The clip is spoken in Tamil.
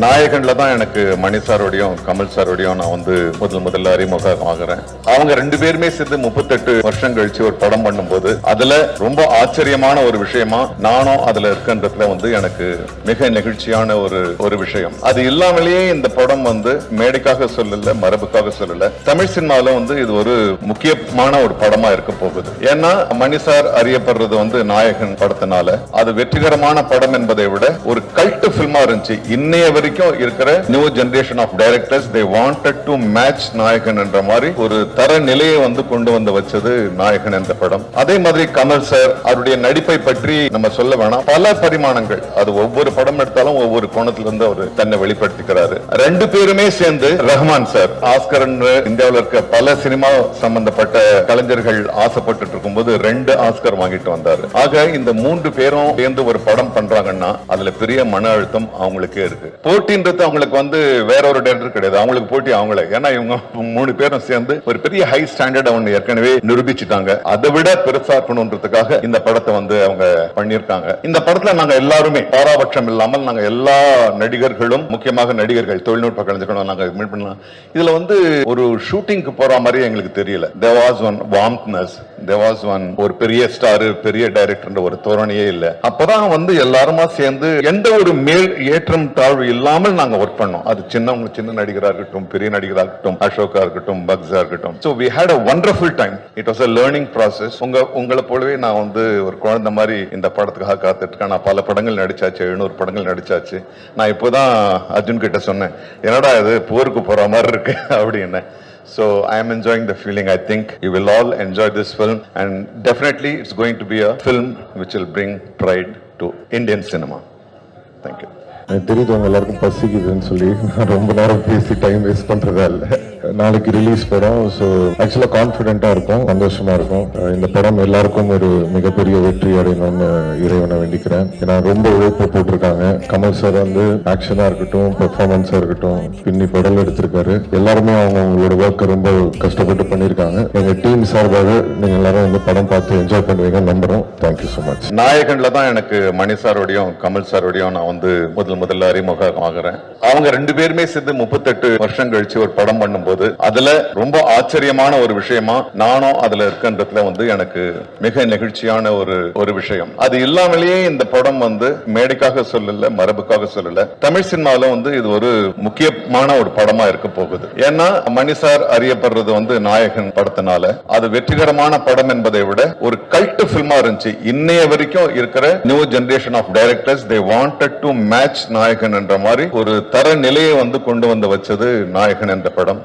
நாயகன்ல தான் எனக்கு மணி சாரோடையும் கமல் சாரோடையும் நான் முதல்ல அறிமுகம் ஆகுறேன். அவங்க ரெண்டு பேருமே சேர்ந்து 38 வருஷம் கழிச்சு ஒரு படம் பண்ணும்போது அதுல ரொம்ப ஆச்சரியமான ஒரு விஷயமா நானும் அதுல இருக்கின்றதுல எனக்கு மிக நெகிழ்ச்சியான ஒரு விஷயம். அது இல்லாமலேயே இந்த படம் மேடைக்காக சொல்லல, மரபுக்காக சொல்லல, தமிழ் சினிமாவில இது ஒரு முக்கியமான ஒரு படமா இருக்க போகுது. ஏன்னா மணி சார் அறியப்படுறது நாயகன் படத்தினால. அது வெற்றிகரமான படம் என்பதை விட ஒரு கல்ட் பிலிமா இருந்துச்சு. இன்னைய வரைக்கும் இருக்கிற new generation of directors they wanted to match நாயகன் என்ற மாதிரி ஒரு தர நிலையை கொண்டு வந்து வச்சது நாயகன் என்ற படம். அதே மாதிரி கமல் சார் அவருடைய நடிப்பை பற்றி நம்ம சொல்ல வேணாம். பல பரிமாணங்கள், அது ஒவ்வொரு படம் எடுத்தாலும் ஒவ்வொரு கோணத்துல இருந்து அவர் தன்னை வெளிப்படுத்திக்கிறாரு. ரெண்டு பேருமே சேர்ந்து ரஹ்மான் சார் ஆஸ்கர் இந்தியாவில் இருக்க பல சினிமா சம்பந்தப்பட்ட கலைஞர்கள் ஆசைப்பட்டு இருக்கும்போது 2 ஆஸ்கர் வாங்கிட்டு வந்தாரு. ஆக இந்த 3 பேரும் சேர்ந்து ஒரு படம் பண்றாங்கன்னா அதுல பெரிய மன அழுத்தம் அவங்களுக்கே இருக்கு. போட்டின்றது அவங்களுக்கு வேற ஒரு டைரக்டர் கிடையாது, அவங்களுக்கு போட்டி அவங்களே. ஏன்னா இவங்க 3 பேரும் சேர்ந்து ஒரு பெரிய ஹை ஸ்டாண்டர்ட் அவங்க ஏற்கனவே நிரூபிச்சுட்டாங்க. அதை விட பெருசா இருக்கணும்ன்றதுக்காக இந்த படத்தை அவங்க பண்ணியிருக்காங்க. இந்த படத்துல நாங்க எல்லாருமே பாராபட்சம் இல்லாமல் நாங்க எல்லா நடிகர்களும், முக்கியமாக நடிகர்கள், தொழில்நுட்ப கலைஞர்களும் நாங்க மீட் பண்ணலாம். இதுல ஒரு ஷூட்டிங்க்கு போற மாதிரி எங்களுக்கு தெரியல. there was one warmthness, there was one ஒரு பெரிய ஸ்டார், பெரிய டைரக்டர் ஒரு தோரணையே இல்ல. அப்பதான் எல்லாருமா சேர்ந்து எந்த ஒரு மேல் ஏற்றம் தாழ்வு இல்லாமல் நாங்க ஒர்க் பண்ணோம். அது சின்ன நடிகரா இருக்கட்டும், பெரிய நடிகரா இருக்கட்டும், அசோகா இருக்கட்டும், பக்ஸா இருக்கட்டும். So we had a wonderful time. It was a learning process. உங்களை போலவே நான் ஒரு குழந்தை மாதிரி இந்த படத்துக்காக காத்துட்டு இருக்கேன். நான் பல படங்கள் நடிச்சாச்சு, 700 படங்கள் நடிச்சாச்சு. நான் இப்போதான் அர்ஜுன் கிட்ட சொன்னேன், என்னடா இது போருக்கு போற மாதிரி இருக்கு அப்படின்னு. So I am enjoying the feeling. I think you will all enjoy this film, and definitely it's going to be a film which will bring pride to Indian cinema. Thank you. எனக்கு தெரியுது உங்க எல்லாருக்கும் பசிக்குதுன்னு சொல்லி நான் ரொம்ப நேரம் பேசி டைம் வேஸ்ட் பண்றதா இல்லை. நாளைக்கு ரிலீஸ் படம். ஸோ ஆக்சுவலாக கான்ஃபிடென்ட்டா இருக்கும், சந்தோஷமா இருக்கும். இந்த படம் எல்லாருக்கும் ஒரு மிகப்பெரிய வெற்றி அடையணும்னு இறைவனை வேண்டிக்கிறேன். ஏன்னா ரொம்ப உழைப்பு போட்டிருக்காங்க. கமல் சார் ஆக்ஷனா இருக்கட்டும், பெர்ஃபார்மன்ஸா இருக்கட்டும், பின்னி படம் எடுத்திருக்காரு. எல்லாருமே அவங்களோட ஒர்க்கை ரொம்ப கஷ்டப்பட்டு பண்ணியிருக்காங்க. எங்க டீம் சார்பாக நீங்க எல்லாரும் படம் பார்த்து என்ஜாய் பண்ணுவீங்க நம்புறோம். Thank you so much. நாயகன்ல தான் எனக்கு மணி சாரோடையும் கமல் சாரோடையும் நான் முதல்ல அறிமுகம் ஆகுறேன். அவங்க ரெண்டு பேருமே சேர்ந்து 38 வருஷம் கழிச்சு ஒரு படம் பண்ணும்போது அதுல ரொம்ப ஆச்சரியமான ஒரு விஷயமா நானும் அதுல இருக்கின்றதுல எனக்கு மிக நெகிழ்ச்சியான ஒரு விஷயம். அது இல்லாமலேயே இந்த படம் மேடைக்காக சொல்லல, மரபுக்காக சொல்லல, தமிழ் சினிமாவில இது ஒரு முக்கியமான ஒரு படமா இருக்க போகுது. ஏன்னா மணி சார் அறியப்படுறது நாயகன் படத்தினால. அது வெற்றிகரமான படம் என்பதை விட ஒரு கல்ட் பிலிமா இருந்துச்சு. இன்னைய வரைக்கும் இருக்கிற new generation of directors they wanted to match நாயகன் என்ற மாதிரி ஒரு தர நிலையை கொண்டு வந்து வச்சது நாயகன் என்ற படம்.